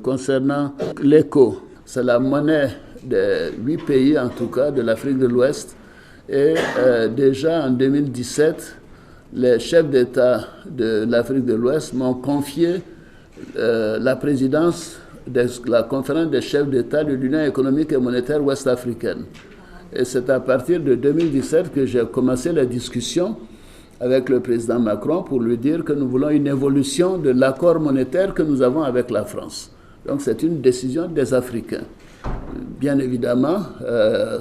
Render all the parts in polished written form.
Concernant l'éco, c'est la monnaie des 8 pays, en tout cas, de l'Afrique de l'Ouest. Et déjà en 2017, les chefs d'État de l'Afrique de l'Ouest m'ont confié la présidence de la conférence des chefs d'État de l'Union économique et monétaire ouest-africaine. Et c'est à partir de 2017 que j'ai commencé la discussion avec le président Macron pour lui dire que nous voulons une évolution de l'accord monétaire que nous avons avec la France. Donc c'est une décision des Africains. Bien évidemment,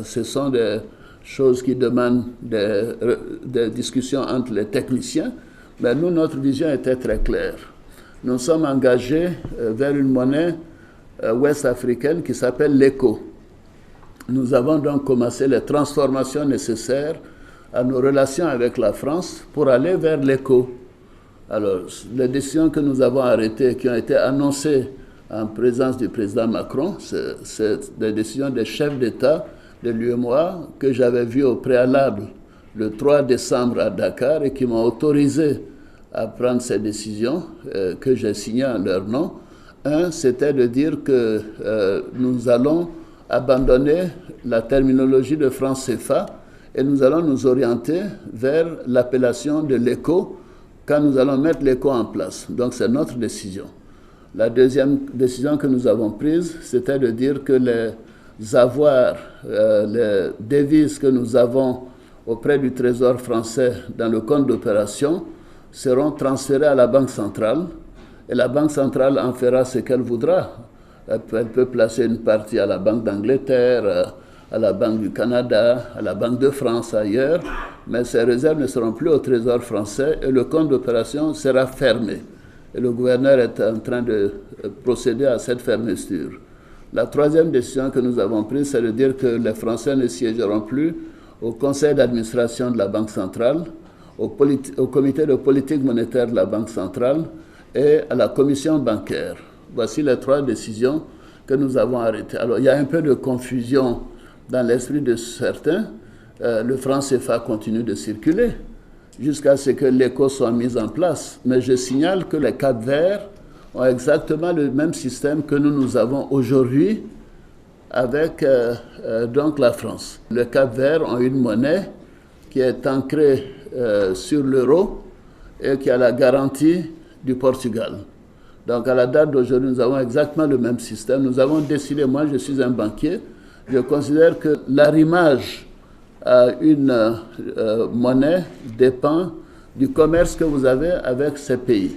ce sont des choses qui demandent des discussions entre les techniciens, mais nous, notre vision était très claire. Nous sommes engagés vers une monnaie ouest-africaine qui s'appelle l'éco. Nous avons donc commencé les transformations nécessaires à nos relations avec la France pour aller vers l'éco. Alors, les décisions que nous avons arrêtées, qui ont été annoncées en présence du président Macron, c'est des décisions des chefs d'État de l'UEMOA que j'avais vues au préalable le 3 décembre à Dakar et qui m'ont autorisé à prendre ces décisions que j'ai signées en leur nom. Un, c'était de dire que nous allons abandonner la terminologie de franc CFA et nous allons nous orienter vers l'appellation de l'éco quand nous allons mettre l'éco en place. Donc c'est notre décision. La deuxième décision que nous avons prise, c'était de dire que les avoirs, les devises que nous avons auprès du Trésor français dans le compte d'opération seront transférées à la Banque centrale et la Banque centrale en fera ce qu'elle voudra. Elle peut placer une partie à la Banque d'Angleterre, à la Banque du Canada, à la Banque de France, ailleurs, mais ces réserves ne seront plus au Trésor français et le compte d'opération sera fermé. Et le gouverneur est en train de procéder à cette fermeture. La troisième décision que nous avons prise, c'est de dire que les Français ne siégeront plus au conseil d'administration de la Banque centrale, au comité de politique monétaire de la Banque centrale et à la commission bancaire. Voici les trois décisions que nous avons arrêtées. Alors, il y a un peu de confusion dans l'esprit de certains. Le franc CFA continue de circuler jusqu'à ce que l'éco soit mis en place. Mais je signale que les Cap-Verts ont exactement le même système que nous avons aujourd'hui avec donc la France. Les Cap-Verts ont une monnaie qui est ancrée sur l'euro et qui a la garantie du Portugal. Donc à la date d'aujourd'hui, nous avons exactement le même système. Nous avons décidé, moi je suis un banquier, je considère que l'arrimage à une monnaie dépend du commerce que vous avez avec ces pays.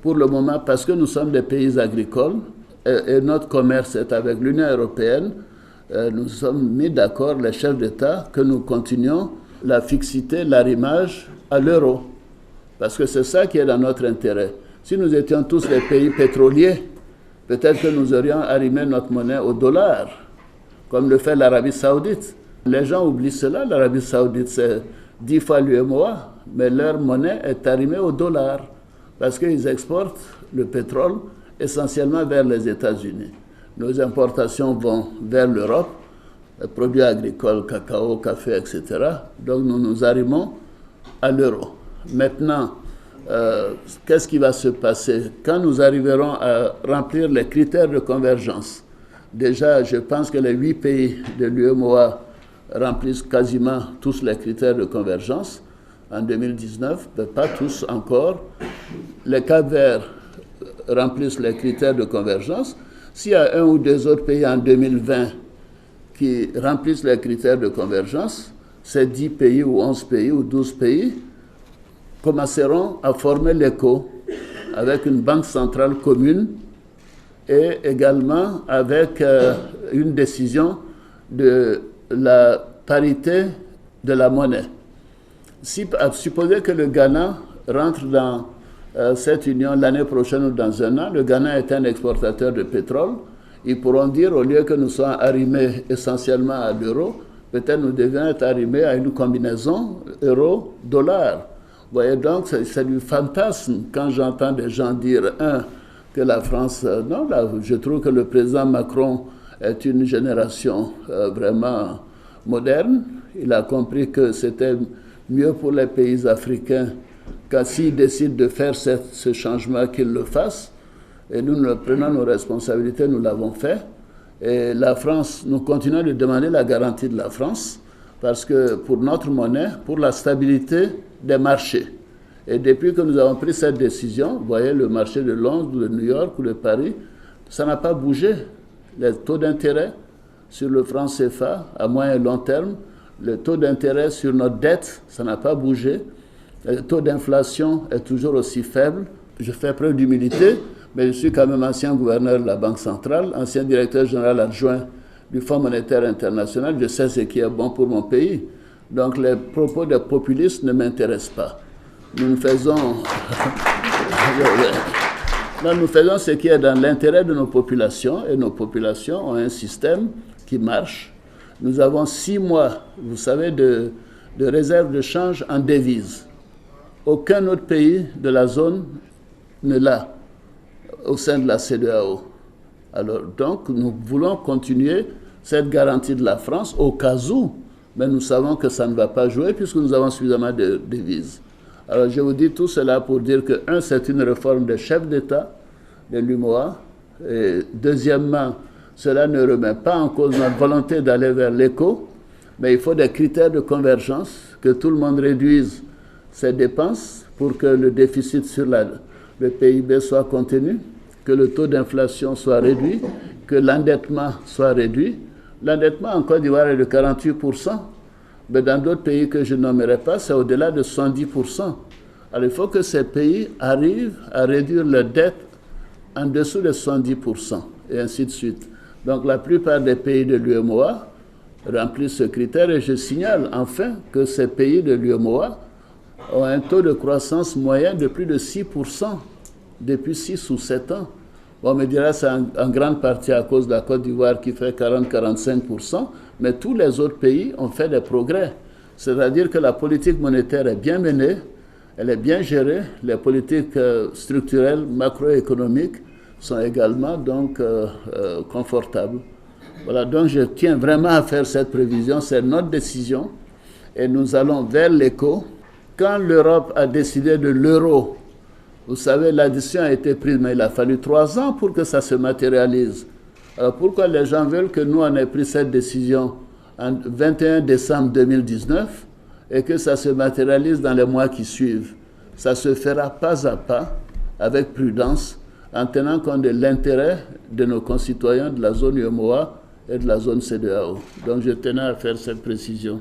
Pour le moment, parce que nous sommes des pays agricoles et notre commerce est avec l'Union européenne, nous sommes mis d'accord, les chefs d'État, que nous continuions la fixité, l'arrimage à l'euro. Parce que c'est ça qui est dans notre intérêt. Si nous étions tous des pays pétroliers, peut-être que nous aurions arrimé notre monnaie au dollar, comme le fait l'Arabie saoudite. Les gens oublient cela, l'Arabie saoudite c'est 10 fois l'UEMOA, mais leur monnaie est arrimée au dollar, parce qu'ils exportent le pétrole essentiellement vers les États-Unis. Nos importations vont vers l'Europe, produits agricoles, cacao, café, etc. Donc nous nous arrimons à l'euro. Maintenant, qu'est-ce qui va se passer quand nous arriverons à remplir les critères de convergence? Déjà, je pense que les 8 pays de l'UEMOA remplissent quasiment tous les critères de convergence en 2019, mais pas tous encore. Les Cap-Verts remplissent les critères de convergence. S'il y a un ou deux autres pays en 2020 qui remplissent les critères de convergence, ces 10 pays ou 11 pays ou 12 pays commenceront à former l'éco avec une banque centrale commune et également avec une décision de la parité de la monnaie. Supposez que le Ghana rentre dans cette union l'année prochaine ou dans un an, le Ghana est un exportateur de pétrole, ils pourront dire, au lieu que nous soyons arrimés essentiellement à l'euro, peut-être nous devions être arrimés à une combinaison euro-dollar. Vous voyez donc, c'est du fantasme quand j'entends des gens dire, que la France... non, là, je trouve que le président Macron est une génération vraiment moderne. Il a compris que c'était mieux pour les pays africains qu'à s'ils décident de faire ce changement, qu'ils le fassent. Et nous prenons nos responsabilités, nous l'avons fait. Et la France, nous continuons de demander la garantie de la France parce que pour notre monnaie, pour la stabilité des marchés. Et depuis que nous avons pris cette décision, vous voyez le marché de Londres, de New York ou de Paris, ça n'a pas bougé. Les taux d'intérêt sur le franc CFA à moyen et long terme, le taux d'intérêt sur notre dette, ça n'a pas bougé. Le taux d'inflation est toujours aussi faible. Je fais preuve d'humilité, mais je suis quand même ancien gouverneur de la Banque centrale, ancien directeur général adjoint du Fonds monétaire international. Je sais ce qui est bon pour mon pays. Donc les propos des populistes ne m'intéressent pas. Nous faisons ce qui est dans l'intérêt de nos populations, et nos populations ont un système qui marche. Nous avons 6 mois, vous savez, de réserve de change en devises. Aucun autre pays de la zone ne l'a au sein de la CEDEAO. Alors, donc, nous voulons continuer cette garantie de la France au cas où, mais nous savons que ça ne va pas jouer puisque nous avons suffisamment de devises. Alors, je vous dis tout cela pour dire que, un, c'est une réforme des chefs d'État de l'UMOA, et deuxièmement, cela ne remet pas en cause notre volonté d'aller vers l'éco, mais il faut des critères de convergence, que tout le monde réduise ses dépenses pour que le déficit sur le PIB soit contenu, que le taux d'inflation soit réduit, que l'endettement soit réduit. L'endettement en Côte d'Ivoire est de 48%, mais dans d'autres pays que je nommerai pas, c'est au-delà de 70%. Alors il faut que ces pays arrivent à réduire leur dette en dessous de 70%, et ainsi de suite. Donc la plupart des pays de l'UMOA remplissent ce critère, et je signale enfin que ces pays de l'UMOA ont un taux de croissance moyen de plus de 6% depuis 6 ou 7 ans. On me dira que c'est en grande partie à cause de la Côte d'Ivoire qui fait 40-45%, mais tous les autres pays ont fait des progrès. C'est-à-dire que la politique monétaire est bien menée, elle est bien gérée, les politiques structurelles, macroéconomiques sont également donc confortables. Voilà, donc je tiens vraiment à faire cette prévision, c'est notre décision, et nous allons vers l'éco. Quand l'Europe a décidé de l'euro, vous savez, l'addition a été prise, mais il a fallu 3 ans pour que ça se matérialise. Alors pourquoi les gens veulent que nous on ait pris cette décision en 21 décembre 2019 et que ça se matérialise dans les mois qui suivent? Ça se fera pas à pas, avec prudence, en tenant compte de l'intérêt de nos concitoyens de la zone UMOA et de la zone CEDEAO. Donc je tenais à faire cette précision.